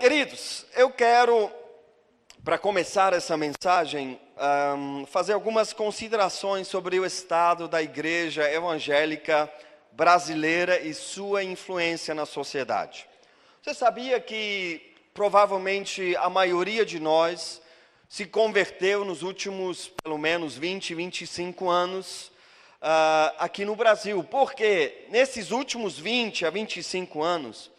Queridos, eu quero, para começar essa mensagem, fazer algumas considerações sobre o estado da igreja evangélica brasileira e sua influência na sociedade. Você sabia que provavelmente a maioria de nós se converteu nos últimos, pelo menos, 20, 25 anos aqui no Brasil? Porque nesses últimos 20 a 25 anos,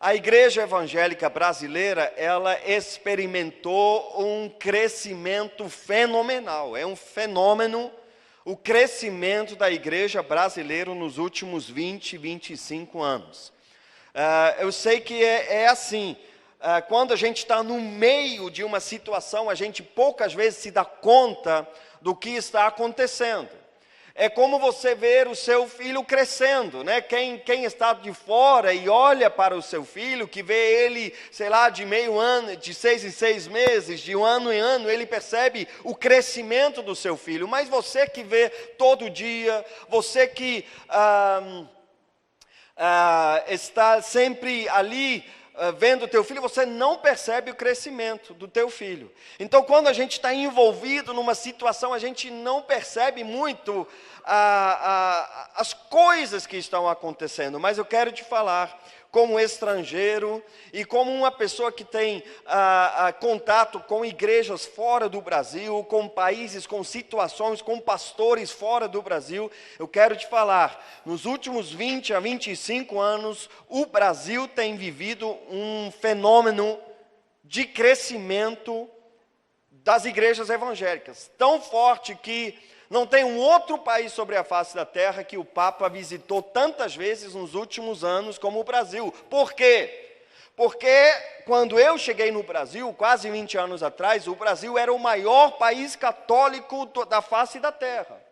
a igreja evangélica brasileira, ela experimentou um crescimento fenomenal. É um fenômeno o crescimento da igreja brasileira nos últimos 20, 25 anos. Eu sei que é assim, quando a gente está no meio de uma situação, a gente poucas vezes se dá conta do que está acontecendo. É como você ver o seu filho crescendo, né? Quem está de fora e olha para o seu filho, que vê ele, sei lá, de meio ano, de 6 em 6 meses, de ano em ano, ele percebe o crescimento do seu filho. Mas você que vê todo dia, você que está sempre ali, vendo o teu filho, você não percebe o crescimento do teu filho. Então, quando a gente está envolvido numa situação, a gente não percebe muito as coisas que estão acontecendo. Mas eu quero te falar, como estrangeiro e como uma pessoa que tem contato com igrejas fora do Brasil, com países, com situações, com pastores fora do Brasil, eu quero te falar, nos últimos 20 a 25 anos, o Brasil tem vivido um fenômeno de crescimento das igrejas evangélicas, tão forte que não tem um outro país sobre a face da terra que o Papa visitou tantas vezes nos últimos anos como o Brasil. Por quê? Porque quando eu cheguei no Brasil, quase 20 anos atrás, o Brasil era o maior país católico da face da terra.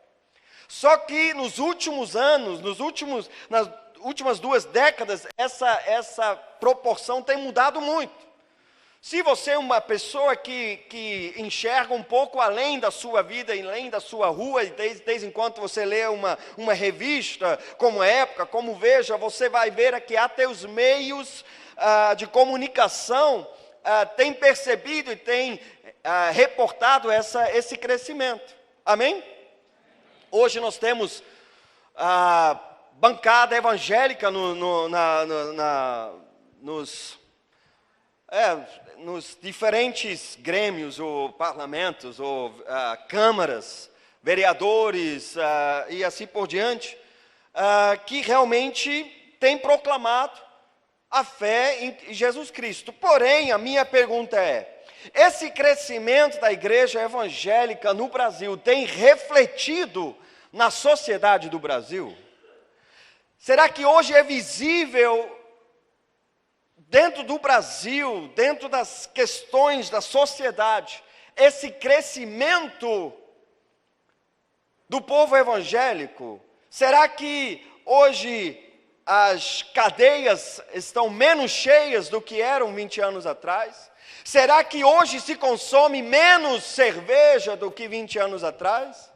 Só que nos últimos anos, nas últimas 2 décadas, essa proporção tem mudado muito. Se você é uma pessoa que enxerga um pouco além da sua vida, além da sua rua, e desde enquanto você lê uma revista, como Época, como Veja, você vai ver que até os meios de comunicação têm percebido e têm reportado esse crescimento. Amém? Hoje nós temos bancada evangélica nos diferentes grêmios, ou parlamentos, ou câmaras, vereadores e assim por diante, que realmente têm proclamado a fé em Jesus Cristo. Porém, a minha pergunta é, esse crescimento da igreja evangélica no Brasil tem refletido na sociedade do Brasil? Será que hoje é visível dentro do Brasil, dentro das questões da sociedade, esse crescimento do povo evangélico? Será que hoje as cadeias estão menos cheias do que eram 20 anos atrás? Será que hoje se consome menos cerveja do que 20 anos atrás?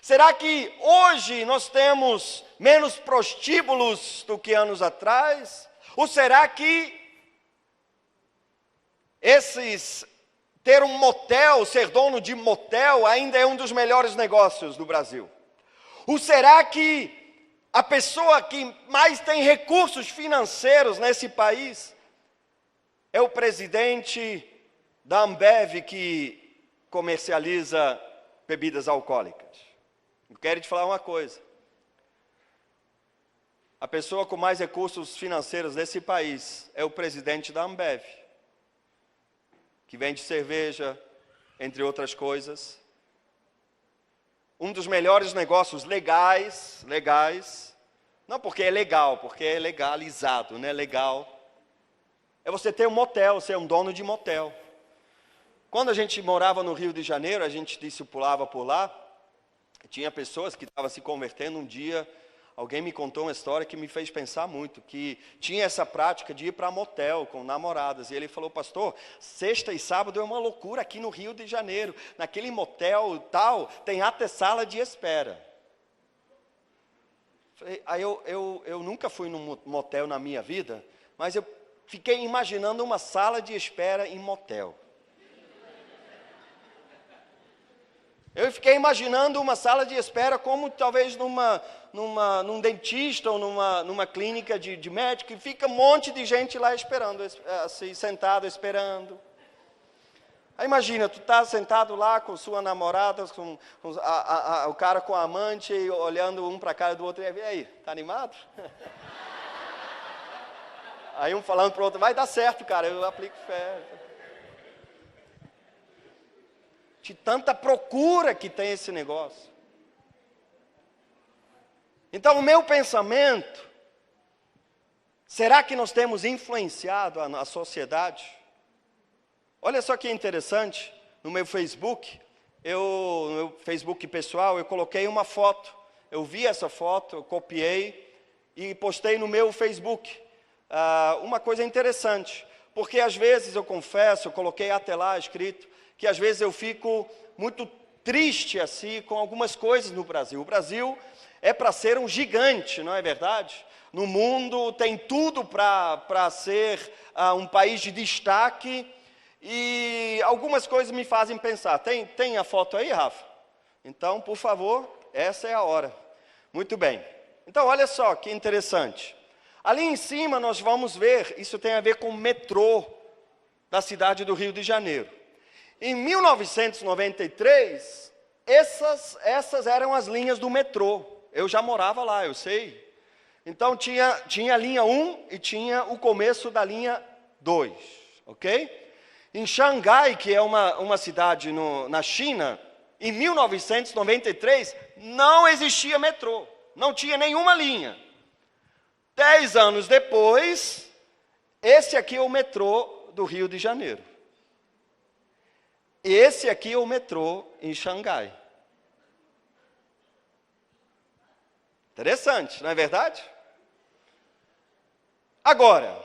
Será que hoje nós temos menos prostíbulos do que anos atrás? Ou será que ter um motel, ser dono de motel, ainda é um dos melhores negócios do Brasil? Ou será que a pessoa que mais tem recursos financeiros nesse país é o presidente da Ambev, que comercializa bebidas alcoólicas? Eu quero te falar uma coisa. A pessoa com mais recursos financeiros nesse país é o presidente da Ambev, que vende cerveja, entre outras coisas. Um dos melhores negócios legais, não porque é legal, porque é legalizado, né? Legal. É você ter um motel, ser um dono de motel. Quando a gente morava no Rio de Janeiro, a gente discipulava por lá, tinha pessoas que estavam se convertendo um dia. Alguém me contou uma história que me fez pensar muito, que tinha essa prática de ir para motel com namoradas. E ele falou, pastor, sexta e sábado é uma loucura aqui no Rio de Janeiro. Naquele motel tal, tem até sala de espera. Aí eu nunca fui num motel na minha vida, mas eu fiquei imaginando uma sala de espera em motel. Eu fiquei imaginando uma sala de espera como talvez num dentista ou numa clínica de médico, e fica um monte de gente lá esperando, assim, sentado esperando. Aí imagina, tu tá sentado lá com sua namorada, o cara com a amante, olhando um para a cara do outro, e aí, tá animado? Aí um falando para o outro, vai dar certo, cara, eu aplico fé. De tanta procura que tem esse negócio. Então, o meu pensamento, será que nós temos influenciado a sociedade? Olha só que interessante, no meu Facebook, no meu Facebook pessoal, eu coloquei uma foto. Eu vi essa foto, eu copiei e postei no meu Facebook. Uma coisa interessante, porque às vezes eu confesso, eu coloquei até lá escrito, que às vezes eu fico muito triste assim com algumas coisas no Brasil. O Brasil é para ser um gigante, não é verdade? No mundo tem tudo para ser um país de destaque, e algumas coisas me fazem pensar. Tem a foto aí, Rafa? Então, por favor, essa é a hora. Muito bem. Então, olha só que interessante. Ali em cima nós vamos ver, isso tem a ver com o metrô da cidade do Rio de Janeiro. Em 1993, essas eram as linhas do metrô. Eu já morava lá, eu sei. Então tinha a linha 1 e tinha o começo da linha 2, ok? Em Xangai, que é uma cidade na China, em 1993, não existia metrô, não tinha nenhuma linha. 10 anos depois, esse aqui é o metrô do Rio de Janeiro. Esse aqui é o metrô em Xangai. Interessante, não é verdade? Agora,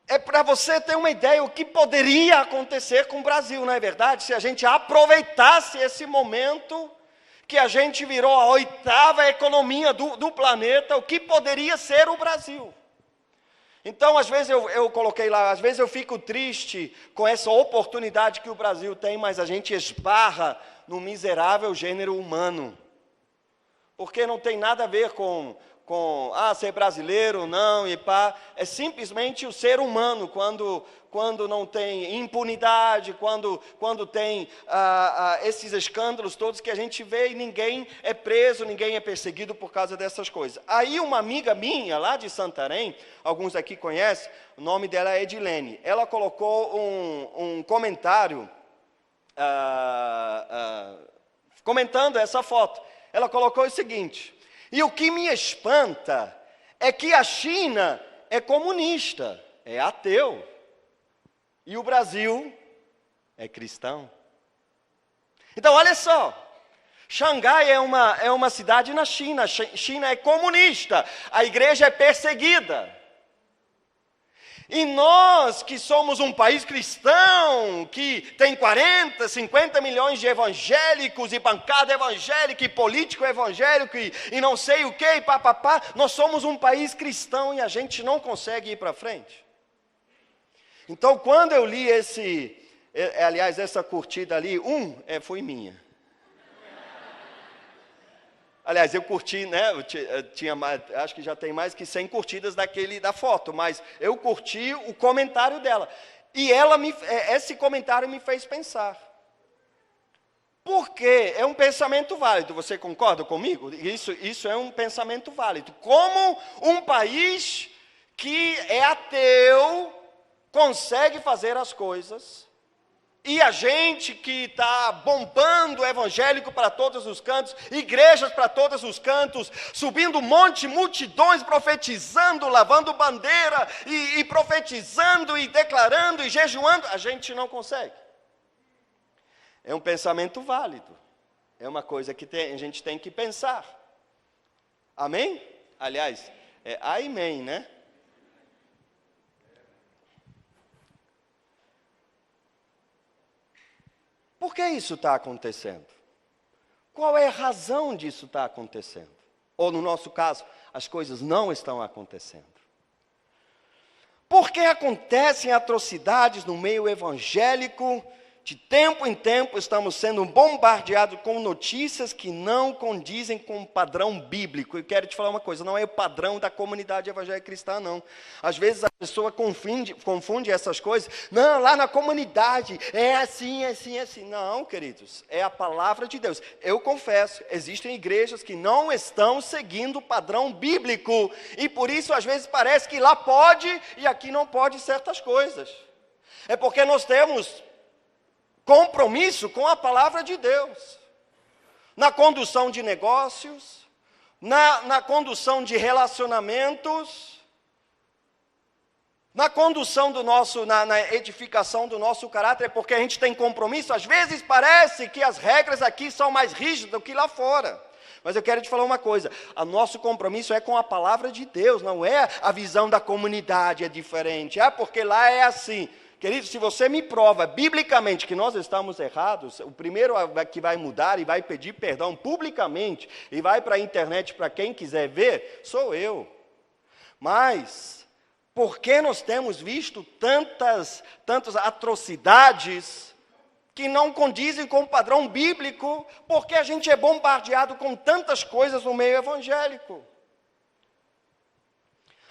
é para você ter uma ideia o que poderia acontecer com o Brasil, não é verdade? Se a gente aproveitasse esse momento que a gente virou a 8ª economia do planeta, o que poderia ser o Brasil? Então, às vezes eu coloquei lá, às vezes eu fico triste com essa oportunidade que o Brasil tem, mas a gente esbarra no miserável gênero humano. Porque não tem nada a ver com ser brasileiro, não, e pá. É simplesmente o ser humano, quando não tem impunidade, quando tem esses escândalos todos que a gente vê e ninguém é preso, ninguém é perseguido por causa dessas coisas. Aí uma amiga minha, lá de Santarém, alguns aqui conhecem, o nome dela é Edilene, ela colocou um comentário, comentando essa foto. Ela colocou o seguinte: e o que me espanta é que a China é comunista, é ateu, e o Brasil é cristão. Então, olha só, Xangai é uma cidade na China, China é comunista, a igreja é perseguida. E nós, que somos um país cristão, que tem 40, 50 milhões de evangélicos, e bancada evangélica, e político evangélico, e não sei o que, e papapá, nós somos um país cristão e a gente não consegue ir para frente. Então, quando eu li essa curtida ali, foi minha. Aliás, eu curti, né? Tinha mais, acho que já tem mais que 100 curtidas da foto, mas eu curti o comentário dela. E esse comentário me fez pensar. Por quê? É um pensamento válido, você concorda comigo? Isso é um pensamento válido. Como um país que é ateu consegue fazer as coisas, e a gente que está bombando o evangélico para todos os cantos, igrejas para todos os cantos, subindo um monte, multidões, profetizando, lavando bandeira, e profetizando, e declarando, e jejuando, a gente não consegue. É um pensamento válido, é uma coisa que a gente tem que pensar. Amém? Aliás, é amém, né? Por que isso está acontecendo? Qual é a razão disso estar acontecendo? Ou, no nosso caso, as coisas não estão acontecendo. Porque acontecem atrocidades no meio evangélico. De tempo em tempo estamos sendo bombardeados com notícias que não condizem com o padrão bíblico. E quero te falar uma coisa, não é o padrão da comunidade evangélica cristã, não. Às vezes a pessoa confunde essas coisas. Não, lá na comunidade é assim, é assim, é assim. Não, queridos, é a palavra de Deus. Eu confesso, existem igrejas que não estão seguindo o padrão bíblico. E por isso às vezes parece que lá pode e aqui não pode certas coisas. É porque nós temos compromisso com a palavra de Deus, na condução de negócios, na condução de relacionamentos, na condução do nosso, na edificação do nosso caráter, porque a gente tem compromisso. Às vezes parece que as regras aqui são mais rígidas do que lá fora. Mas eu quero te falar uma coisa, o nosso compromisso é com a palavra de Deus, não é a visão da comunidade, é diferente. Porque lá é assim. Querido, se você me prova biblicamente que nós estamos errados, o primeiro que vai mudar e vai pedir perdão publicamente e vai para a internet para quem quiser ver, sou eu. Mas, por que nós temos visto tantas atrocidades que não condizem com o padrão bíblico? Porque a gente é bombardeado com tantas coisas no meio evangélico.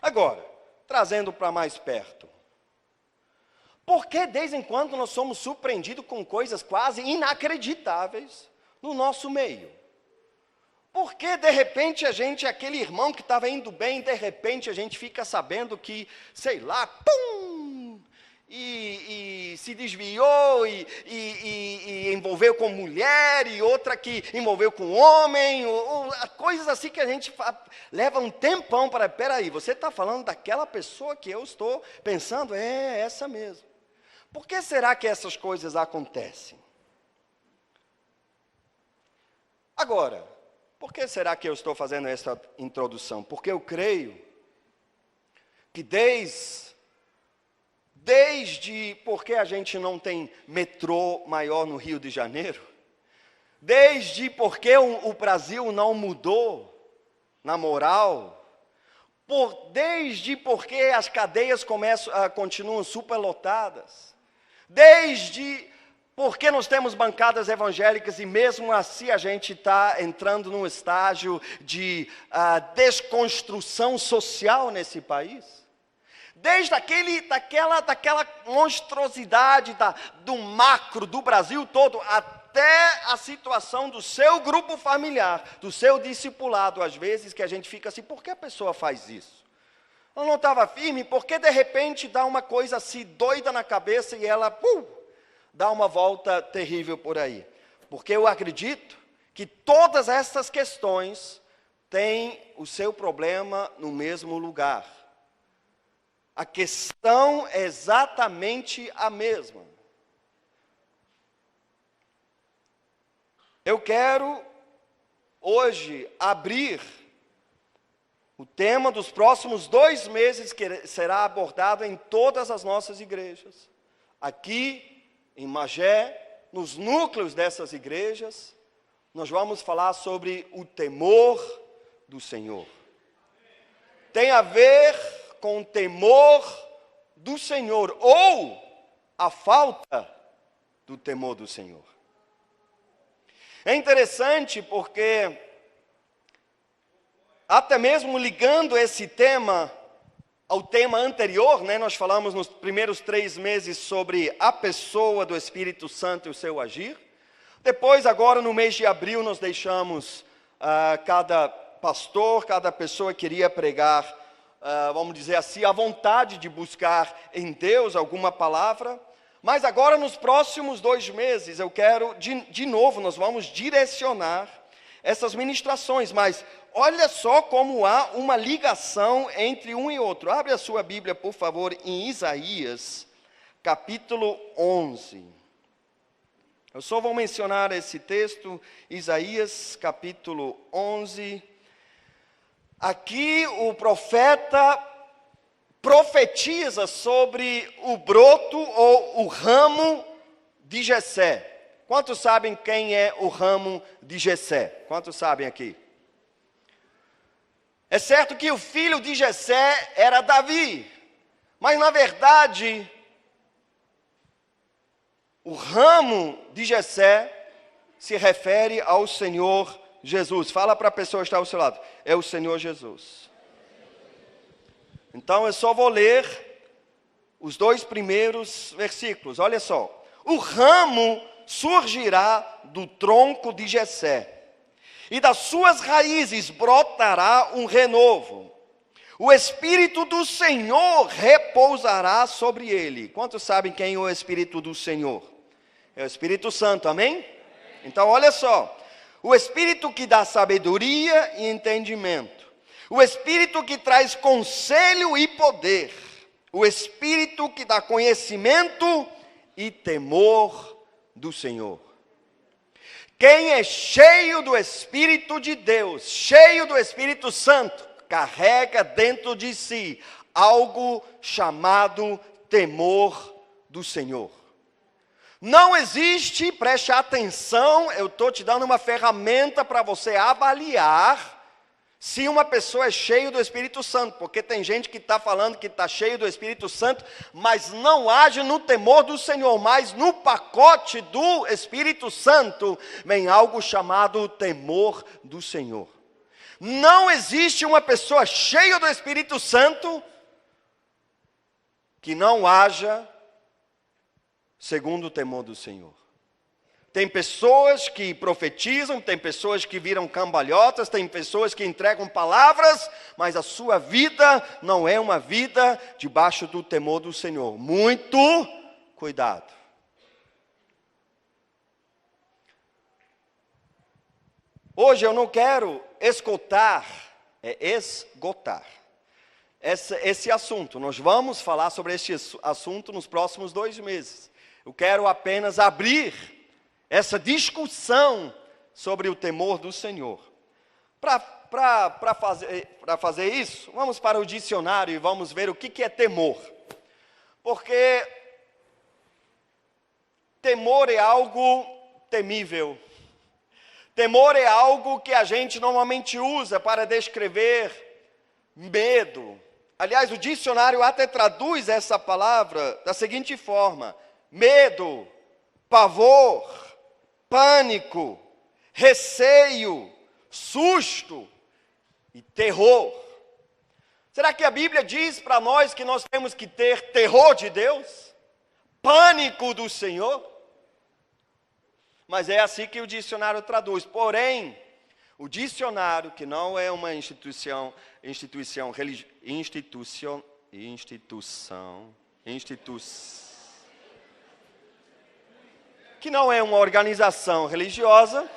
Agora, trazendo para mais perto. Por que, de vez em quando, nós somos surpreendidos com coisas quase inacreditáveis no nosso meio? Por que, de repente, aquele irmão que estava indo bem, de repente, a gente fica sabendo que, sei lá, pum, e se desviou, e envolveu com mulher, e outra que envolveu com homem, coisas assim que a gente leva um tempão para, peraí, você está falando daquela pessoa que eu estou pensando? É essa mesmo. Por que será que essas coisas acontecem? Agora, por que será que eu estou fazendo essa introdução? Porque eu creio que desde porque a gente não tem metrô maior no Rio de Janeiro, desde porque o Brasil não mudou na moral, desde porque as cadeias continuam superlotadas, desde porque nós temos bancadas evangélicas e mesmo assim a gente está entrando num estágio de desconstrução social nesse país. Desde daquela monstruosidade do macro do Brasil todo até a situação do seu grupo familiar, do seu discipulado, às vezes que a gente fica assim, por que a pessoa faz isso? Ela não estava firme, porque de repente dá uma coisa assim doida na cabeça e ela dá uma volta terrível por aí. Porque eu acredito que todas essas questões têm o seu problema no mesmo lugar. A questão é exatamente a mesma. Eu quero hoje abrir o tema dos próximos 2 meses que será abordado em todas as nossas igrejas. Aqui em Magé, nos núcleos dessas igrejas, nós vamos falar sobre o temor do Senhor. Tem a ver com o temor do Senhor ou a falta do temor do Senhor. É interessante porque até mesmo ligando esse tema ao tema anterior, nós falamos nos primeiros 3 meses sobre a pessoa do Espírito Santo e o seu agir. Depois, agora no mês de abril, nós deixamos cada pastor, cada pessoa que iria pregar, vamos dizer assim, a vontade de buscar em Deus alguma palavra. Mas agora, nos próximos 2 meses, eu quero, de novo, nós vamos direcionar essas ministrações, mas olha só como há uma ligação entre um e outro. Abre a sua Bíblia, por favor, em Isaías, capítulo 11. Eu só vou mencionar esse texto, Isaías, capítulo 11. Aqui o profeta profetiza sobre o broto ou o ramo de Jessé. Quantos sabem quem é o ramo de Jessé? Quantos sabem aqui? É certo que o filho de Jessé era Davi, Mas, na verdade, o ramo de Jessé se refere ao Senhor Jesus. Fala para a pessoa que está ao seu lado. É o Senhor Jesus. Então, eu só vou ler os 2 primeiros versículos. Olha só. O ramo surgirá do tronco de Jessé, e das suas raízes brotará um renovo. O Espírito do Senhor repousará sobre ele. Quantos sabem quem é o Espírito do Senhor? É o Espírito Santo, amém? Então, olha só. O Espírito que dá sabedoria e entendimento. O Espírito que traz conselho e poder. O Espírito que dá conhecimento e temor do Senhor. Quem é cheio do Espírito de Deus, cheio do Espírito Santo, carrega dentro de si algo chamado temor do Senhor. Não existe, preste atenção, eu estou te dando uma ferramenta para você avaliar se uma pessoa é cheia do Espírito Santo, porque tem gente que está falando que está cheio do Espírito Santo, mas não age no temor do Senhor, mas no pacote do Espírito Santo vem algo chamado temor do Senhor. Não existe uma pessoa cheia do Espírito Santo que não haja segundo o temor do Senhor. Tem pessoas que profetizam, tem pessoas que viram cambalhotas, tem pessoas que entregam palavras, mas a sua vida não é uma vida debaixo do temor do Senhor. Muito cuidado. Hoje eu não quero esgotar esse assunto. Nós vamos falar sobre este assunto nos próximos 2 meses. Eu quero apenas abrir essa discussão sobre o temor do Senhor. Para fazer isso, vamos para o dicionário e vamos ver o que é temor. Porque temor é algo temível. Temor é algo que a gente normalmente usa para descrever medo. Aliás, o dicionário até traduz essa palavra da seguinte forma: medo, pavor, pânico, receio, susto e terror. Será que a Bíblia diz para nós que nós temos que ter terror de Deus? Pânico do Senhor? Mas é assim que o dicionário traduz. Porém, o dicionário, que não é uma que não é uma organização religiosa,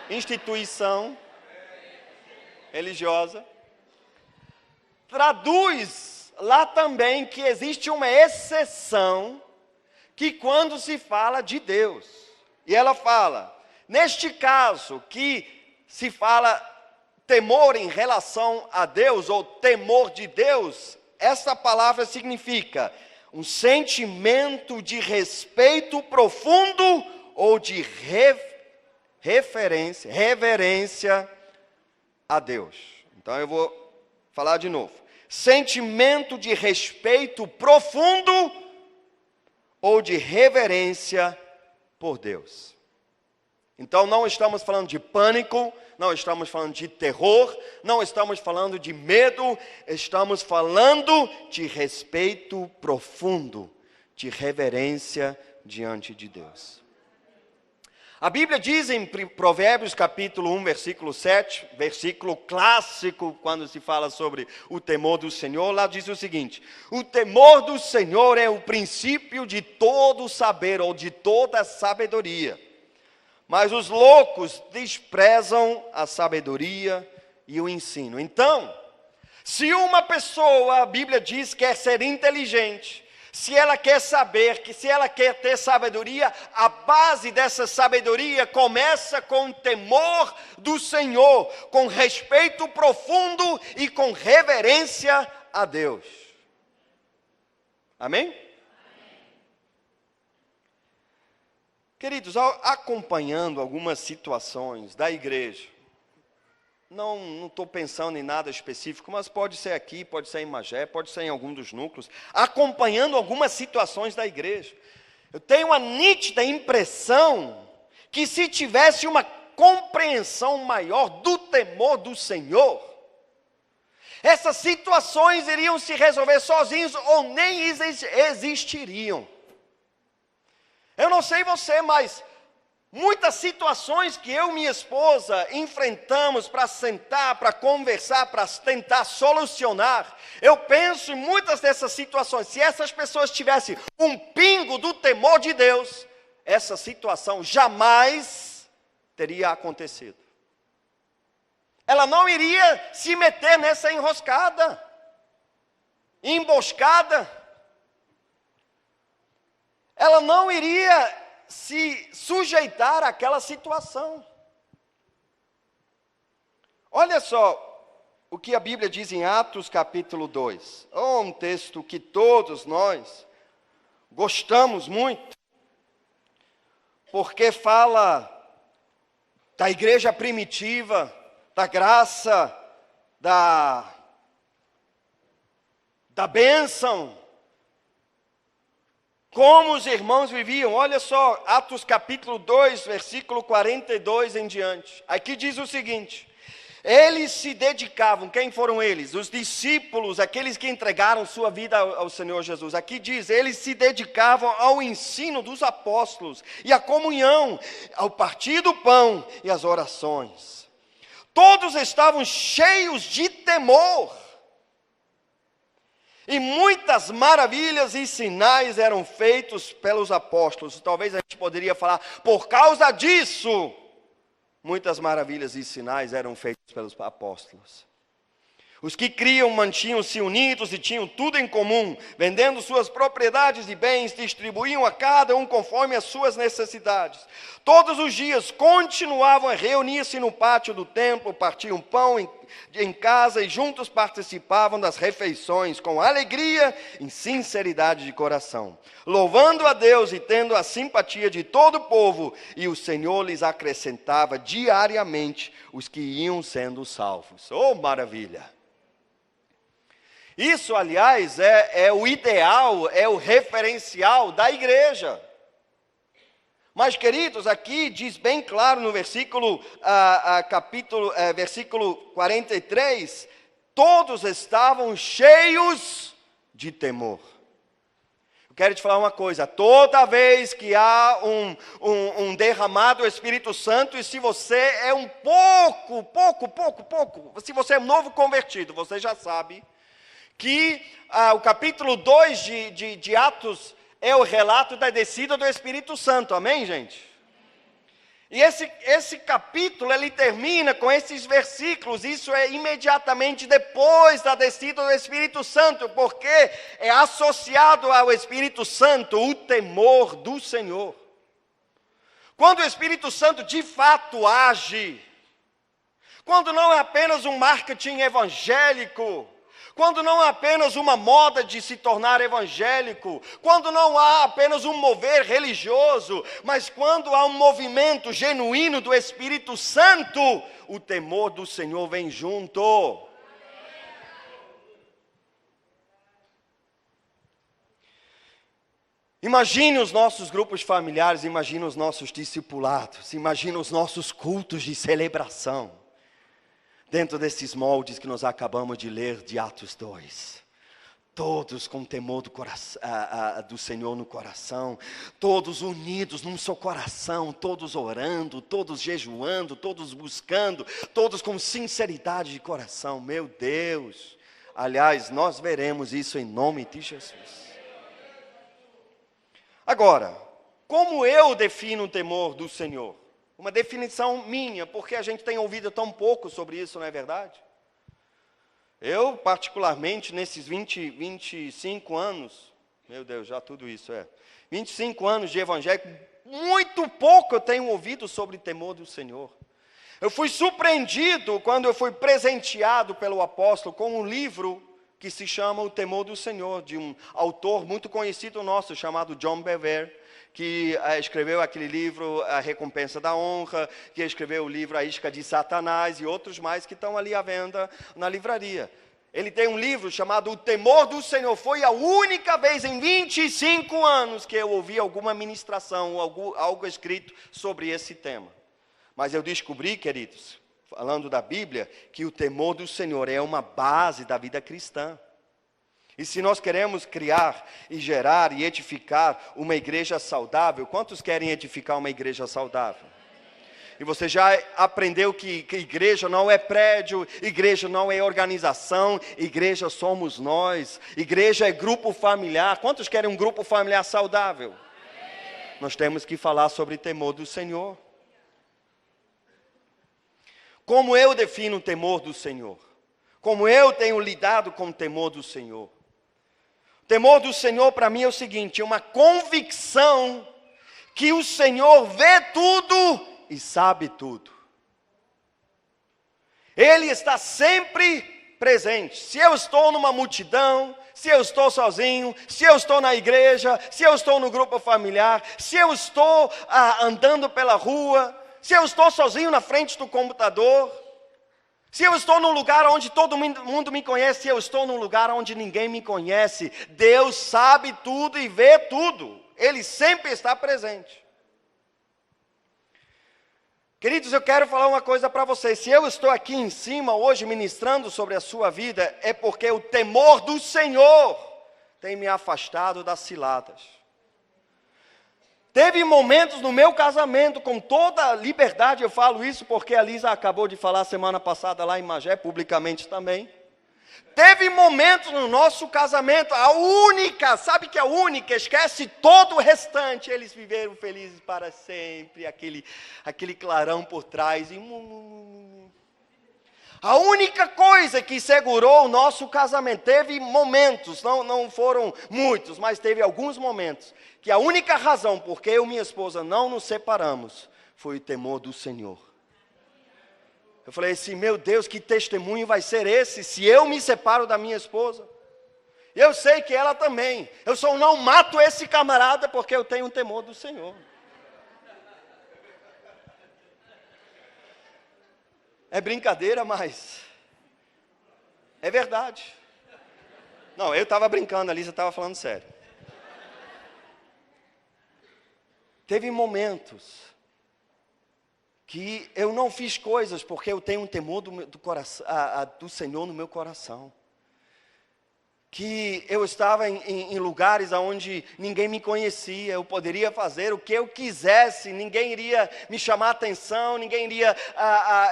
instituição religiosa, traduz lá também que existe uma exceção que quando se fala de Deus. E ela fala, neste caso que se fala temor em relação a Deus ou temor de Deus, essa palavra significa um sentimento de respeito profundo ou de reverência a Deus. Então eu vou falar de novo. Sentimento de respeito profundo ou de reverência por Deus. Então não estamos falando de pânico, não estamos falando de terror, não estamos falando de medo, estamos falando de respeito profundo, de reverência diante de Deus. A Bíblia diz em Provérbios capítulo 1, versículo 7, versículo clássico quando se fala sobre o temor do Senhor, lá diz o seguinte: o temor do Senhor é o princípio de todo saber ou de toda sabedoria. Mas os loucos desprezam a sabedoria e o ensino. Então, se uma pessoa, a Bíblia diz, quer ser inteligente, se ela quer saber, se ela quer ter sabedoria, a base dessa sabedoria começa com temor do Senhor, com respeito profundo e com reverência a Deus. Amém? Queridos, acompanhando algumas situações da igreja, não estou pensando em nada específico, mas pode ser aqui, pode ser em Magé, pode ser em algum dos núcleos, acompanhando algumas situações da igreja. Eu tenho uma nítida impressão que se tivesse uma compreensão maior do temor do Senhor, essas situações iriam se resolver sozinhos ou nem existiriam. Eu não sei você, mas muitas situações que eu e minha esposa enfrentamos para sentar, para conversar, para tentar solucionar, eu penso em muitas dessas situações, se essas pessoas tivessem um pingo do temor de Deus, essa situação jamais teria acontecido. Ela não iria se meter nessa enroscada, emboscada. Ela não iria se sujeitar àquela situação. Olha só o que a Bíblia diz em Atos capítulo 2. Um texto que todos nós gostamos muito, porque fala da igreja primitiva, da graça, da bênção, como os irmãos viviam. Olha só, Atos capítulo 2, versículo 42 em diante. Aqui diz o seguinte: eles se dedicavam, quem foram eles? Os discípulos, aqueles que entregaram sua vida ao Senhor Jesus. Aqui diz, eles se dedicavam ao ensino dos apóstolos e à comunhão, ao partir do pão e às orações. Todos estavam cheios de temor. E muitas maravilhas e sinais eram feitos pelos apóstolos. Talvez a gente poderia falar, por causa disso, muitas maravilhas e sinais eram feitos pelos apóstolos. Os que criam mantinham-se unidos e tinham tudo em comum, vendendo suas propriedades e bens, distribuíam a cada um conforme as suas necessidades. Todos os dias continuavam a reunir-se no pátio do templo, partiam pão em casa e juntos participavam das refeições com alegria e sinceridade de coração, louvando a Deus e tendo a simpatia de todo o povo, e o Senhor lhes acrescentava diariamente os que iam sendo salvos. Oh, maravilha! Isso, aliás, é o ideal, é o referencial da igreja. Mas, queridos, aqui diz bem claro no versículo 43, todos estavam cheios de temor. Eu quero te falar uma coisa, toda vez que há um derramado do Espírito Santo, e se você é um pouco, se você é novo convertido, você já sabe que o capítulo 2 de Atos é o relato da descida do Espírito Santo, amém, gente? E esse capítulo, ele termina com esses versículos, isso é imediatamente depois da descida do Espírito Santo, porque é associado ao Espírito Santo o temor do Senhor. Quando o Espírito Santo de fato age, quando não é apenas um marketing evangélico, quando não há apenas uma moda de se tornar evangélico, quando não há apenas um mover religioso, mas quando há um movimento genuíno do Espírito Santo, o temor do Senhor vem junto. Imagine os nossos grupos familiares, imagine os nossos discipulados, imagine os nossos cultos de celebração, dentro desses moldes que nós acabamos de ler de Atos 2. Todos com temor do Senhor no coração, todos unidos num só coração, todos orando, todos jejuando, todos buscando, todos com sinceridade de coração. Meu Deus! Aliás, nós veremos isso em nome de Jesus. Agora, como eu defino o temor do Senhor? Uma definição minha, porque a gente tem ouvido tão pouco sobre isso, não é verdade? Eu, particularmente, nesses 25 anos, meu Deus, já tudo isso 25 anos de evangélico, muito pouco eu tenho ouvido sobre o temor do Senhor. Eu fui surpreendido quando eu fui presenteado pelo apóstolo com um livro que se chama O Temor do Senhor, de um autor muito conhecido nosso, chamado John Bevere, que escreveu aquele livro, A Recompensa da Honra, que escreveu o livro A Isca de Satanás e outros mais que estão ali à venda na livraria. Ele tem um livro chamado O Temor do Senhor. Foi a única vez em 25 anos que eu ouvi alguma ministração, algo escrito sobre esse tema. Mas eu descobri, queridos, falando da Bíblia, que o temor do Senhor é uma base da vida cristã. E se nós queremos criar e gerar e edificar uma igreja saudável, quantos querem edificar uma igreja saudável? E você já aprendeu que igreja não é prédio, igreja não é organização, igreja somos nós, igreja é grupo familiar. Quantos querem um grupo familiar saudável? Nós temos que falar sobre temor do Senhor. Como eu defino o temor do Senhor? Como eu tenho lidado com o temor do Senhor? O temor do Senhor para mim é o seguinte, é uma convicção que o Senhor vê tudo e sabe tudo. Ele está sempre presente. Se eu estou numa multidão, se eu estou sozinho, se eu estou na igreja, se eu estou no grupo familiar, se eu estou andando pela rua, se eu estou sozinho na frente do computador, se eu estou num lugar onde todo mundo me conhece, se eu estou num lugar onde ninguém me conhece, Deus sabe tudo e vê tudo. Ele sempre está presente. Queridos, eu quero falar uma coisa para vocês. Se eu estou aqui em cima hoje ministrando sobre a sua vida, é porque o temor do Senhor tem me afastado das ciladas. Teve momentos no meu casamento, com toda a liberdade, eu falo isso porque a Lisa acabou de falar semana passada lá em Magé, publicamente também. Teve momentos no nosso casamento, a única, sabe que a única, esquece todo o restante, eles viveram felizes para sempre, aquele clarão por trás. A única coisa que segurou o nosso casamento, teve momentos, não foram muitos, mas teve alguns momentos, que a única razão porque eu e minha esposa não nos separamos, foi o temor do Senhor. Eu falei assim, meu Deus, que testemunho vai ser esse, se eu me separo da minha esposa? Eu sei que ela também, eu só não mato esse camarada porque eu tenho um temor do Senhor. É brincadeira, mas é verdade. Não, eu estava brincando, a Lisa estava falando sério. Teve momentos que eu não fiz coisas porque eu tenho um temor do Senhor no meu coração. Que eu estava em lugares onde ninguém me conhecia, eu poderia fazer o que eu quisesse, ninguém iria me chamar a atenção,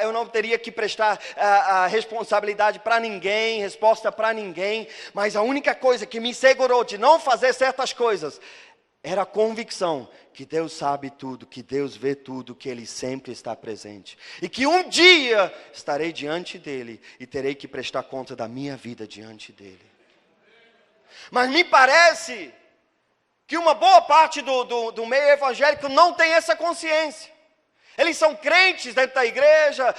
eu não teria que prestar a responsabilidade para ninguém, resposta para ninguém, mas a única coisa que me segurou de não fazer certas coisas, era a convicção que Deus sabe tudo, que Deus vê tudo, que Ele sempre está presente. E que um dia estarei diante dEle e terei que prestar conta da minha vida diante dEle. Mas me parece que uma boa parte do meio evangélico não tem essa consciência. Eles são crentes dentro da igreja,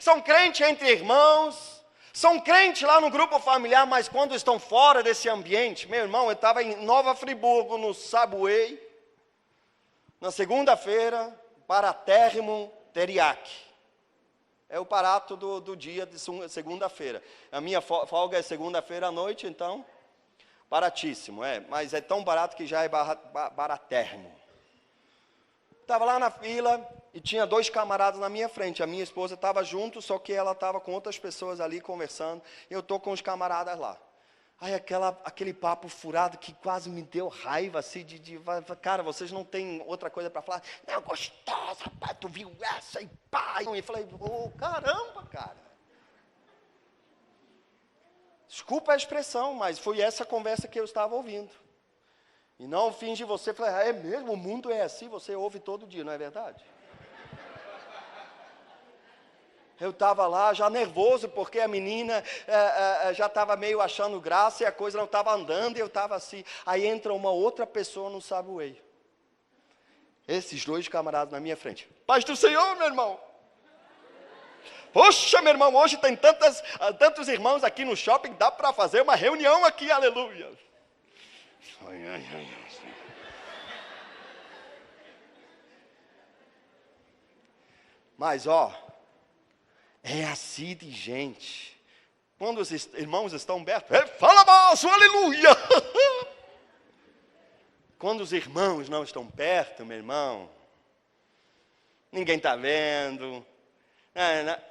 são crentes entre irmãos, são crentes lá no grupo familiar, mas quando estão fora desse ambiente, meu irmão, eu estava em Nova Friburgo, no Subway, na segunda-feira, paratérrimo teriyaki. É o barato do dia de segunda-feira. A minha folga é segunda-feira à noite, então, baratíssimo, mas é tão barato que já é baratérrimo. Estava lá na fila e tinha 2 camaradas na minha frente. A minha esposa estava junto, só que ela estava com outras pessoas ali conversando. E eu estou com os camaradas lá. Aí aquele papo furado que quase me deu raiva, assim, cara, vocês não têm outra coisa para falar? Não, gostosa, rapaz, tu viu essa e pá. E eu falei, caramba, cara. Desculpa a expressão, mas foi essa conversa que eu estava ouvindo. E não finge você, falar, é mesmo, o mundo é assim, você ouve todo dia, não é verdade? Eu estava lá já nervoso, porque a menina já estava meio achando graça e a coisa não estava andando, e eu estava assim. Aí entra uma outra pessoa no Subway. Esses 2 camaradas na minha frente. Paz do Senhor, meu irmão. Poxa, meu irmão, hoje tem tantos irmãos aqui no shopping, dá para fazer uma reunião aqui, aleluia. Ai, ai, ai. Mas, é assim de gente. Quando os irmãos estão perto, fala mais, aleluia. Quando os irmãos não estão perto, meu irmão, ninguém está vendo,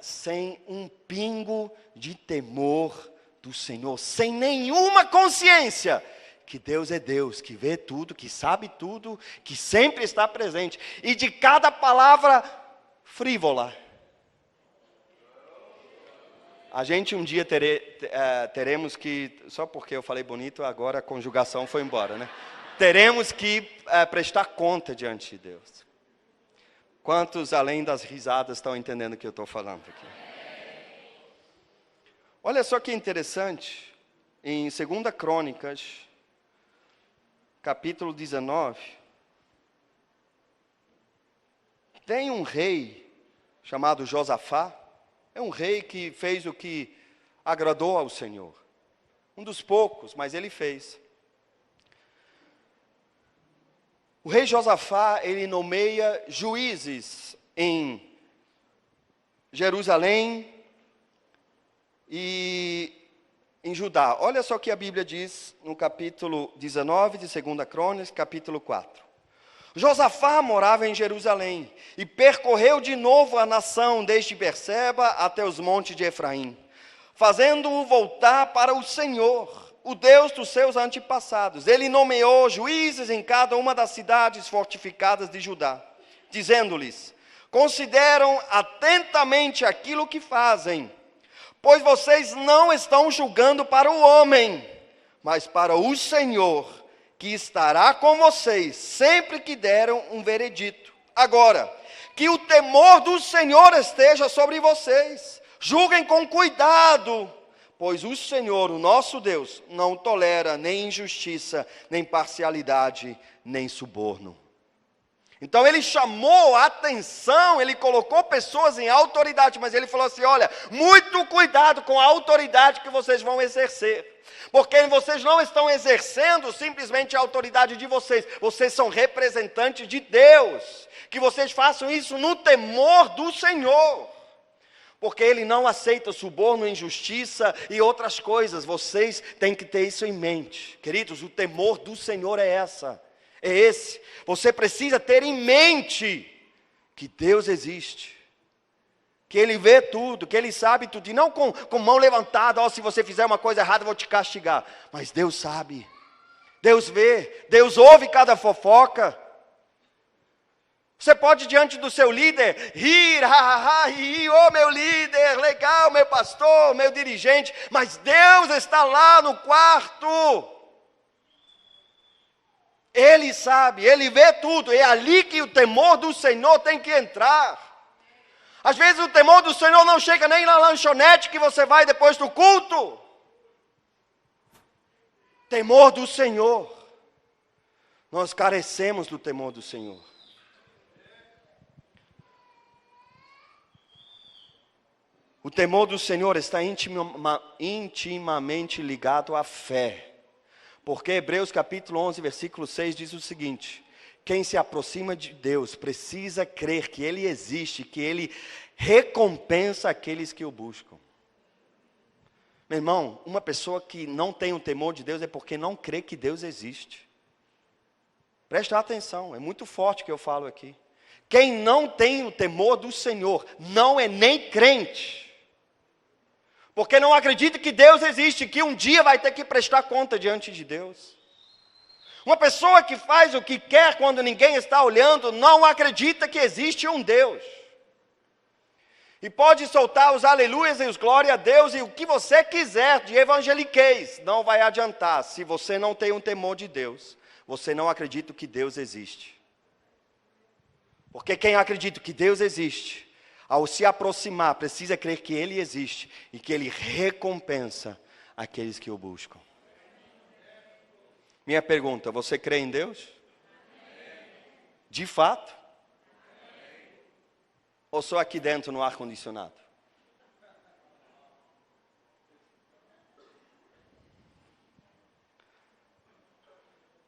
sem um pingo de temor do Senhor, sem nenhuma consciência que Deus é Deus, que vê tudo, que sabe tudo, que sempre está presente, e de cada palavra frívola. A gente um dia teremos que, só porque eu falei bonito, agora a conjugação foi embora, né? Teremos que prestar conta diante de Deus. Quantos, além das risadas, estão entendendo o que eu estou falando aqui? Olha só que interessante, em 2 Crônicas, capítulo 19, tem um rei chamado Josafá. É um rei que fez o que agradou ao Senhor. Um dos poucos, mas ele fez. O rei Josafá, ele nomeia juízes em Jerusalém e em Judá. Olha só o que a Bíblia diz no capítulo 19 de 2 Crônicas, capítulo 4. Josafá morava em Jerusalém e percorreu de novo a nação desde Berseba até os montes de Efraim, fazendo-o voltar para o Senhor, o Deus dos seus antepassados. Ele nomeou juízes em cada uma das cidades fortificadas de Judá, dizendo-lhes: consideram atentamente aquilo que fazem, pois vocês não estão julgando para o homem, mas para o Senhor, que estará com vocês sempre que deram um veredito. Agora, que o temor do Senhor esteja sobre vocês. Julguem com cuidado, pois o Senhor, o nosso Deus, não tolera nem injustiça, nem parcialidade, nem suborno. Então ele chamou a atenção, ele colocou pessoas em autoridade, mas ele falou assim: olha, muito cuidado com a autoridade que vocês vão exercer. Porque vocês não estão exercendo simplesmente a autoridade de vocês. Vocês são representantes de Deus. Que vocês façam isso no temor do Senhor. Porque Ele não aceita suborno, injustiça e outras coisas. Vocês têm que ter isso em mente. Queridos, o temor do Senhor é esse. Você precisa ter em mente que Deus existe. Que Ele vê tudo, que Ele sabe tudo, e não com mão levantada: se você fizer uma coisa errada eu vou te castigar. Mas Deus sabe, Deus vê, Deus ouve cada fofoca. Você pode diante do seu líder rir, meu líder, legal, meu pastor, meu dirigente, mas Deus está lá no quarto. Ele sabe, Ele vê tudo, é ali que o temor do Senhor tem que entrar. Às vezes o temor do Senhor não chega nem na lanchonete que você vai depois do culto. Temor do Senhor. Nós carecemos do temor do Senhor. O temor do Senhor está intimamente ligado à fé. Porque Hebreus capítulo 11, versículo 6 diz o seguinte: quem se aproxima de Deus precisa crer que Ele existe, que Ele recompensa aqueles que o buscam. Meu irmão, uma pessoa que não tem o temor de Deus é porque não crê que Deus existe. Presta atenção, é muito forte o que eu falo aqui. Quem não tem o temor do Senhor não é nem crente. Porque não acredita que Deus existe, que um dia vai ter que prestar conta diante de Deus. Uma pessoa que faz o que quer quando ninguém está olhando, não acredita que existe um Deus. E pode soltar os aleluias e os glória a Deus e o que você quiser de evangeliquez, não vai adiantar. Se você não tem um temor de Deus, você não acredita que Deus existe. Porque quem acredita que Deus existe, ao se aproximar, precisa crer que Ele existe e que Ele recompensa aqueles que o buscam. Minha pergunta: você crê em Deus? De fato? Ou só aqui dentro no ar-condicionado?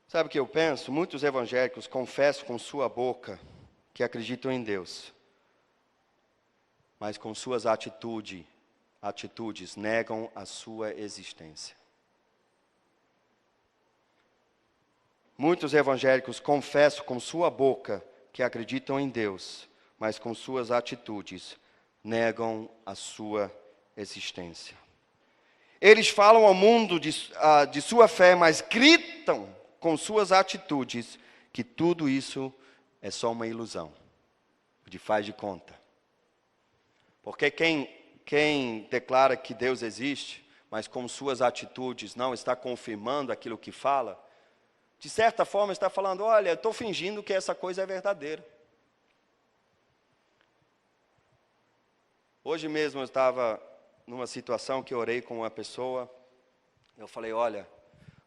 Sabe o que eu penso? Muitos evangélicos confessam com sua boca que acreditam em Deus, mas com suas atitudes negam a sua existência. Muitos evangélicos confessam com sua boca que acreditam em Deus, mas com suas atitudes negam a sua existência. Eles falam ao mundo de sua fé, mas gritam com suas atitudes que tudo isso é só uma ilusão, de faz de conta. Porque quem declara que Deus existe, mas com suas atitudes não está confirmando aquilo que fala, de certa forma está falando, olha, eu estou fingindo que essa coisa é verdadeira. Hoje mesmo eu estava numa situação que eu orei com uma pessoa, eu falei, olha,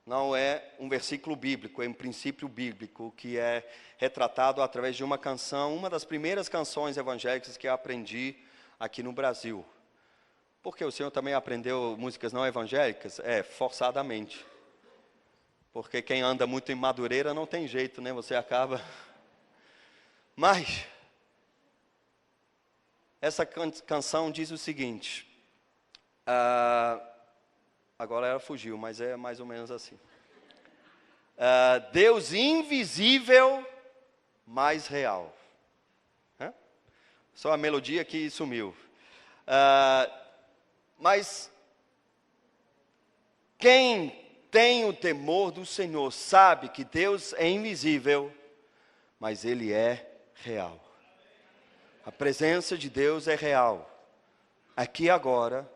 não é um versículo bíblico, é um princípio bíblico que é retratado através de uma canção, uma das primeiras canções evangélicas que eu aprendi aqui no Brasil. Porque o senhor também aprendeu músicas não evangélicas? Forçadamente. Porque quem anda muito em Madureira não tem jeito, né? Você acaba... Mas, essa canção diz o seguinte... agora ela fugiu, mas é mais ou menos assim. Deus invisível, mas real. Só a melodia que sumiu. Mas quem tem o temor do Senhor sabe que Deus é invisível, mas Ele é real. A presença de Deus é real. Aqui e agora,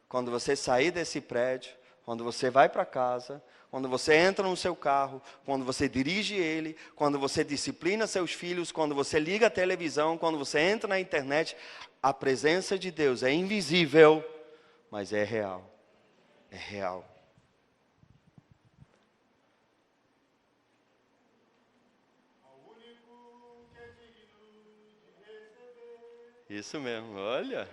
quando você sair desse prédio, quando você vai para casa, quando você entra no seu carro, quando você dirige ele, quando você disciplina seus filhos, quando você liga a televisão, quando você entra na internet, a presença de Deus é invisível, mas é real. É real. Isso mesmo, olha.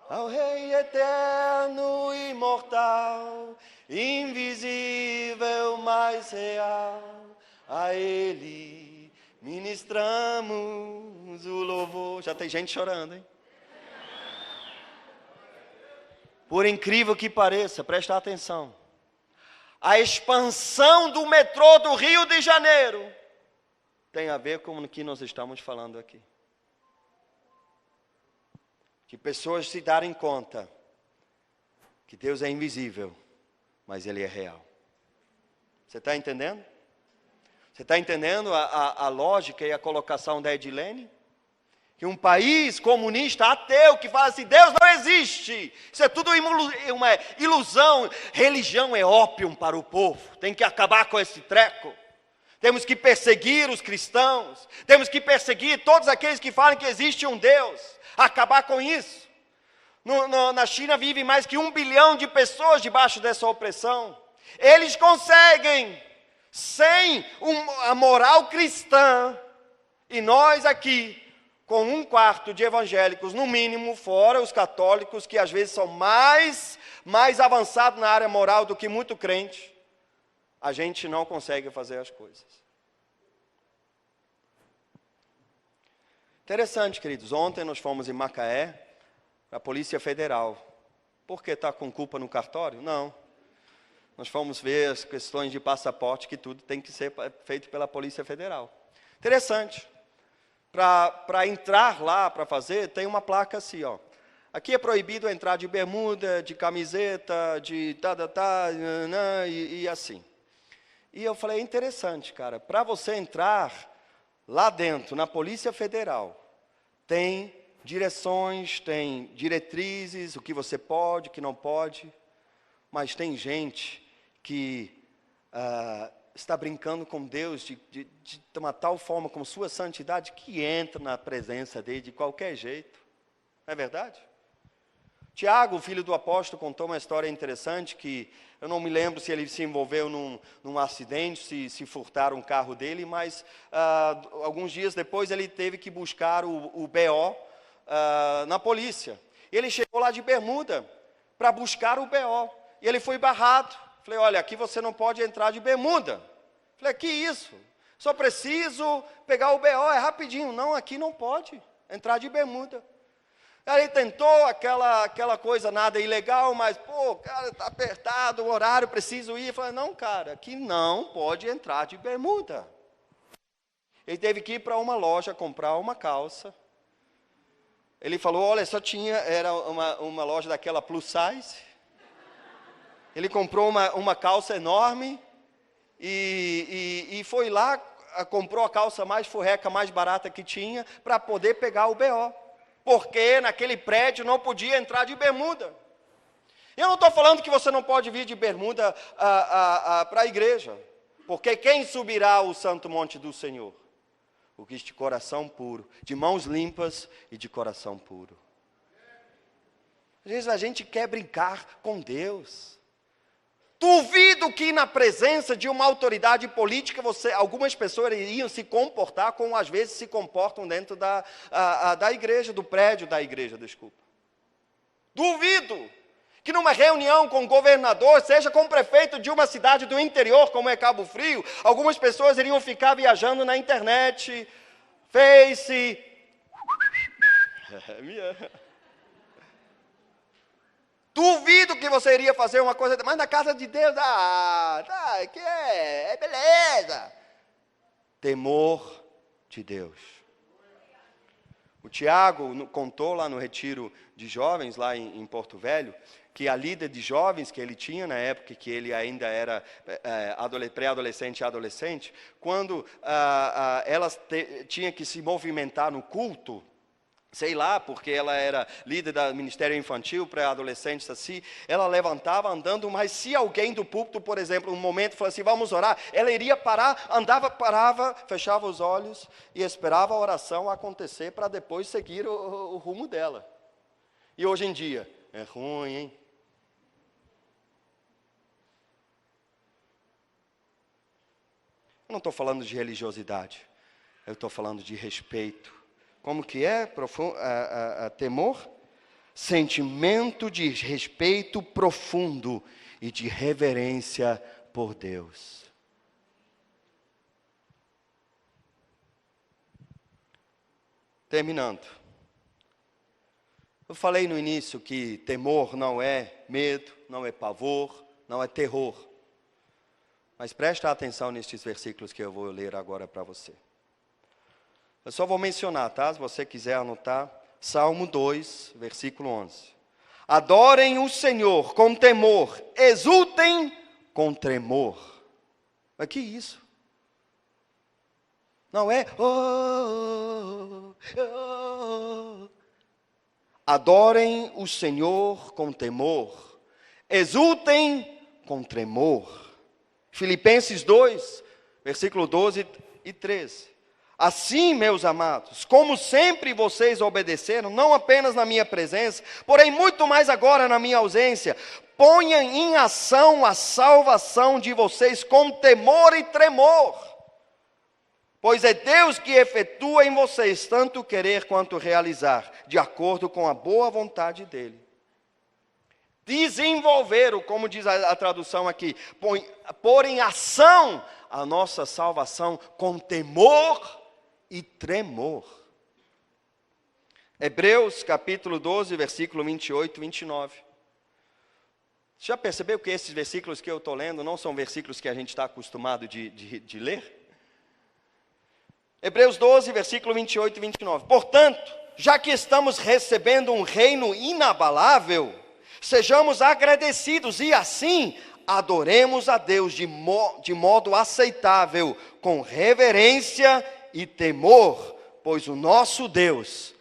Ao Rei eterno, imortal, invisível, mas real, a Ele ministramos o louvor. Já tem gente chorando, hein? Por incrível que pareça, presta atenção. A expansão do metrô do Rio de Janeiro tem a ver com o que nós estamos falando aqui. De pessoas se darem conta que Deus é invisível, mas Ele é real. Você está entendendo? Você está entendendo a lógica e a colocação da Edilene? Que um país comunista ateu que fala assim, Deus não existe, isso é tudo uma ilusão, religião é ópio para o povo, tem que acabar com esse treco. Temos que perseguir os cristãos, temos que perseguir todos aqueles que falam que existe um Deus, acabar com isso. Na China vive mais que 1 bilhão de pessoas debaixo dessa opressão. Eles conseguem, sem a moral cristã, e nós aqui, com 1/4 de evangélicos, no mínimo, fora os católicos, que às vezes são mais avançados na área moral do que muito crente, a gente não consegue fazer as coisas. Interessante, queridos, ontem nós fomos em Macaé, a Polícia Federal. Por que está com culpa no cartório? Não. Nós fomos ver as questões de passaporte, que tudo tem que ser feito pela Polícia Federal. Interessante. Para entrar lá, para fazer, tem uma placa assim, ó. Aqui é proibido entrar de bermuda, de camiseta, de e assim. E eu falei, interessante, cara, para você entrar lá dentro, na Polícia Federal, tem direções, tem diretrizes, o que você pode, o que não pode, mas tem gente que está brincando com Deus de uma tal forma, com sua santidade, que entra na presença dele de qualquer jeito. Não é verdade? Tiago, o filho do apóstolo, contou uma história interessante, que eu não me lembro se ele se envolveu num acidente, se furtaram o carro dele, mas alguns dias depois ele teve que buscar o BO na polícia. Ele chegou lá de bermuda para buscar o BO. E ele foi barrado. Falei, olha, aqui você não pode entrar de bermuda. Falei, que isso? Só preciso pegar o BO, é rapidinho. Não, aqui não pode entrar de bermuda. Aí ele tentou aquela coisa nada ilegal, mas, pô, cara, está apertado o horário, preciso ir. Eu falei, não, cara, aqui não pode entrar de bermuda. Ele teve que ir para uma loja comprar uma calça. Ele falou, olha, era uma loja daquela plus size. Ele comprou uma calça enorme e foi lá, comprou a calça mais furreca, mais barata que tinha, para poder pegar o BO. Porque naquele prédio não podia entrar de bermuda. Eu não estou falando que você não pode vir de bermuda para a igreja. Porque quem subirá ao santo monte do Senhor? O que de coração puro, de mãos limpas e de coração puro. Às vezes a gente quer brincar com Deus. Duvido que na presença de uma autoridade política, algumas pessoas iriam se comportar como às vezes se comportam dentro da igreja, do prédio da igreja, desculpa. Duvido que numa reunião com o governador, seja com o prefeito de uma cidade do interior, como é Cabo Frio, algumas pessoas iriam ficar viajando na internet, Face. Duvido que você iria fazer uma coisa, mas na casa de Deus, que é beleza. Temor de Deus. O Tiago contou lá no retiro de jovens, lá em Porto Velho, que a líder de jovens que ele tinha na época que ele ainda era pré-adolescente e adolescente, quando elas tinham que se movimentar no culto, sei lá, porque ela era líder do ministério infantil, pré-adolescentes assim, ela levantava andando, mas se alguém do púlpito, por exemplo, um momento falou assim, vamos orar, ela iria parar, andava, parava, fechava os olhos e esperava a oração acontecer para depois seguir o rumo dela. E hoje em dia, é ruim, hein? Eu não estou falando de religiosidade, eu estou falando de respeito. Como que é? Temor? Sentimento de respeito profundo e de reverência por Deus. Terminando. Eu falei no início que temor não é medo, não é pavor, não é terror. Mas preste atenção nestes versículos que eu vou ler agora para você. Eu só vou mencionar, tá? Se você quiser anotar. Salmo 2, versículo 11. Adorem o Senhor com temor, exultem com tremor. Mas que isso? Não é? Adorem o Senhor com temor, exultem com tremor. Filipenses 2, versículo 12 e 13. Assim, meus amados, como sempre vocês obedeceram, não apenas na minha presença, porém muito mais agora na minha ausência, ponham em ação a salvação de vocês com temor e tremor. Pois é Deus que efetua em vocês tanto querer quanto realizar, de acordo com a boa vontade dEle. Desenvolver, como diz a tradução aqui, pôr em ação a nossa salvação com temor e tremor. Hebreus capítulo 12, versículo 28 e 29. Você já percebeu que esses versículos que eu estou lendo não são versículos que a gente está acostumado de ler? Hebreus 12, versículo 28 e 29. Portanto, já que estamos recebendo um reino inabalável, sejamos agradecidos e assim adoremos a Deus de modo aceitável, com reverência e temor, pois o nosso Deus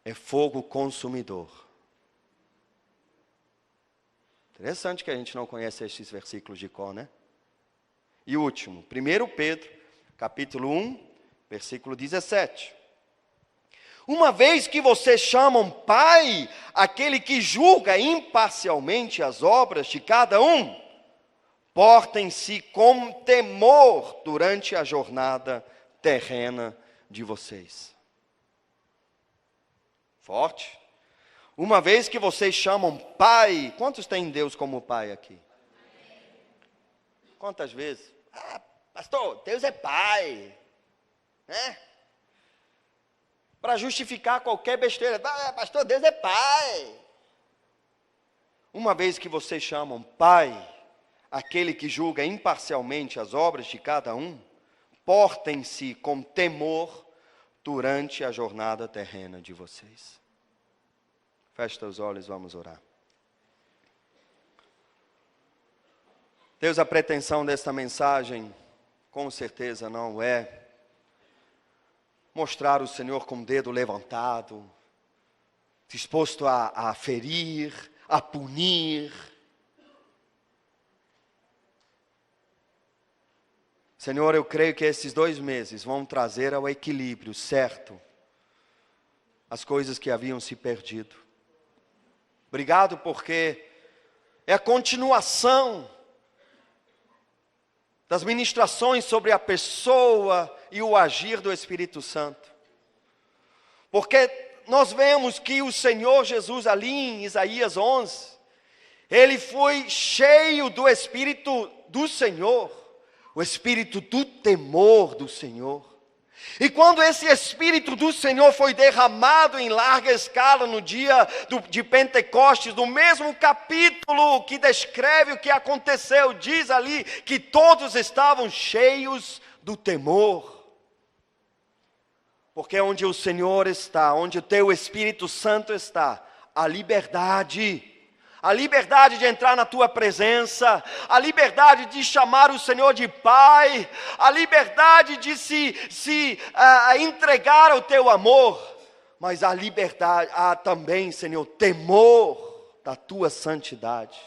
é fogo consumidor. Interessante que a gente não conhece esses versículos de cor, né? E o último, 1 Pedro, capítulo 1, versículo 17. Uma vez que vocês chamam Pai aquele que julga imparcialmente as obras de cada um, portem-se com temor durante a jornada terrena de vocês. Forte. Uma vez que vocês chamam Pai, quantos têm Deus como Pai aqui? Quantas vezes? Pastor, Deus é Pai, né? Para justificar qualquer besteira. Pastor, Deus é Pai. Uma vez que vocês chamam Pai, aquele que julga imparcialmente as obras de cada um, portem-se com temor durante a jornada terrena de vocês. Feche os olhos, vamos orar. Deus, a pretensão desta mensagem, com certeza não é mostrar o Senhor com o dedo levantado, disposto a ferir, a punir. Senhor, eu creio que esses 2 meses vão trazer ao equilíbrio certo as coisas que haviam se perdido. Obrigado porque é a continuação das ministrações sobre a pessoa e o agir do Espírito Santo. Porque nós vemos que o Senhor Jesus ali em Isaías 11, Ele foi cheio do Espírito do Senhor, o Espírito do temor do Senhor. E quando esse Espírito do Senhor foi derramado em larga escala no dia de Pentecostes, no mesmo capítulo que descreve o que aconteceu, diz ali que todos estavam cheios do temor. Porque onde o Senhor está, onde o teu Espírito Santo está, a liberdade de entrar na tua presença, a liberdade de chamar o Senhor de Pai, a liberdade de se entregar ao teu amor, mas a liberdade, há também, Senhor, temor da tua santidade,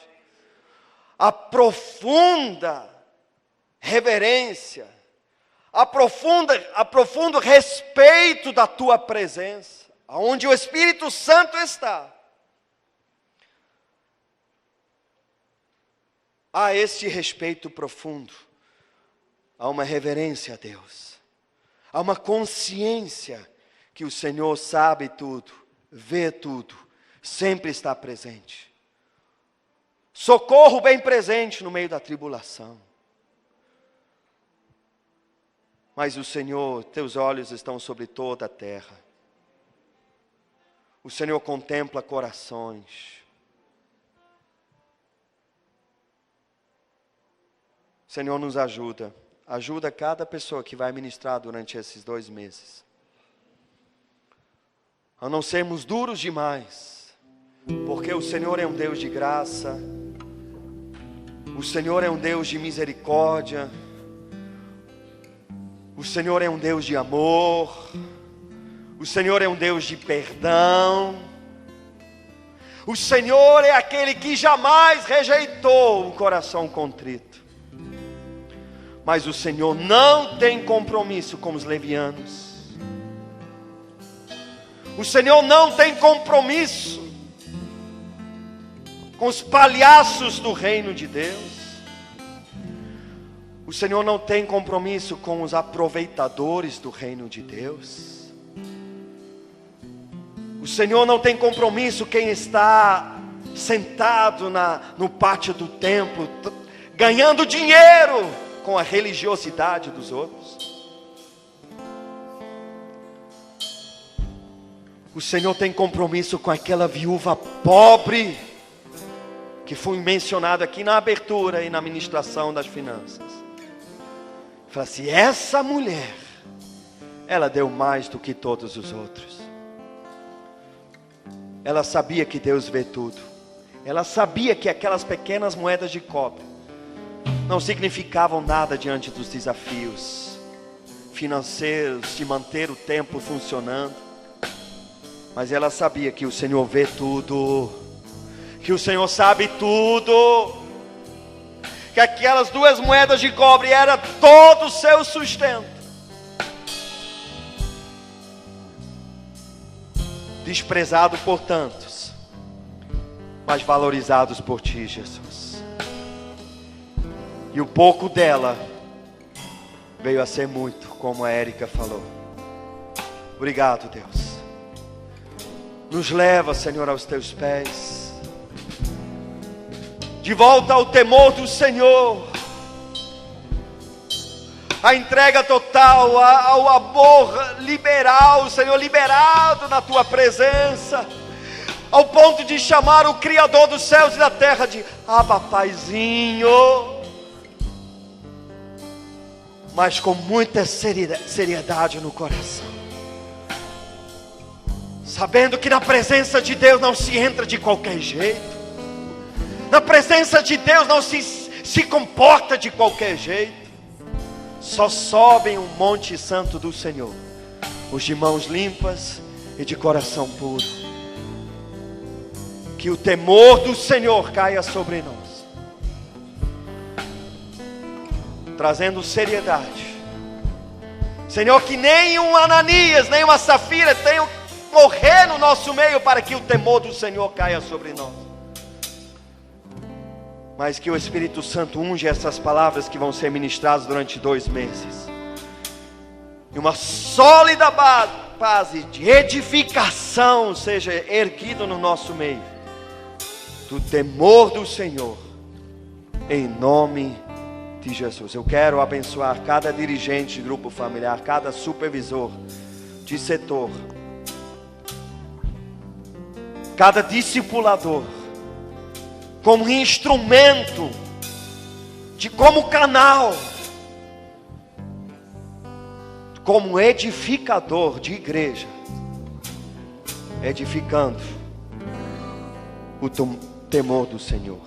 a profunda reverência, a profundo respeito da tua presença, onde o Espírito Santo está. Há este respeito profundo, há uma reverência a Deus, há uma consciência que o Senhor sabe tudo, vê tudo, sempre está presente. Socorro bem presente no meio da tribulação. Mas o Senhor, teus olhos estão sobre toda a terra. O Senhor contempla corações. Senhor, nos ajuda. Ajuda cada pessoa que vai ministrar durante esses 2 meses. A não sermos duros demais. Porque o Senhor é um Deus de graça. O Senhor é um Deus de misericórdia. O Senhor é um Deus de amor. O Senhor é um Deus de perdão. O Senhor é aquele que jamais rejeitou o coração contrito. Mas o Senhor não tem compromisso com os levianos. O Senhor não tem compromisso com os palhaços do reino de Deus. O Senhor não tem compromisso com os aproveitadores do reino de Deus. O Senhor não tem compromisso quem está sentado no pátio do templo, ganhando dinheiro com a religiosidade dos outros. O Senhor tem compromisso com aquela viúva pobre que foi mencionado aqui na abertura e na ministração das finanças. Fala assim, essa mulher, ela deu mais do que todos os outros. Ela sabia que Deus vê tudo. Ela sabia que aquelas pequenas moedas de cobre não significavam nada diante dos desafios financeiros de manter o templo funcionando. Mas ela sabia que o Senhor vê tudo, que o Senhor sabe tudo, que aquelas 2 moedas de cobre era todo o seu sustento. Desprezado por tantos, mas valorizados por ti, Jesus. E o pouco dela veio a ser muito, como a Érica falou. Obrigado, Deus. Nos leva, Senhor, aos teus pés. De volta ao temor do Senhor. A entrega total, ao amor liberal, Senhor, liberado na tua presença. Ao ponto de chamar o Criador dos céus e da terra de Abba, Paizinho. Mas com muita seriedade no coração. Sabendo que na presença de Deus não se entra de qualquer jeito. Na presença de Deus não se comporta de qualquer jeito. Só sobem o monte santo do Senhor os de mãos limpas e de coração puro. Que o temor do Senhor caia sobre nós, trazendo seriedade. Senhor, que nem um Ananias, nem uma Safira tenham que morrer no nosso meio para que o temor do Senhor caia sobre nós. Mas que o Espírito Santo unja essas palavras que vão ser ministradas durante 2 meses. E uma sólida base de edificação seja erguida no nosso meio. Do temor do Senhor. Em nome de Jesus. Eu quero abençoar cada dirigente de grupo familiar, cada supervisor de setor, cada discipulador, como instrumento, como canal, como edificador de igreja, edificando o temor do Senhor.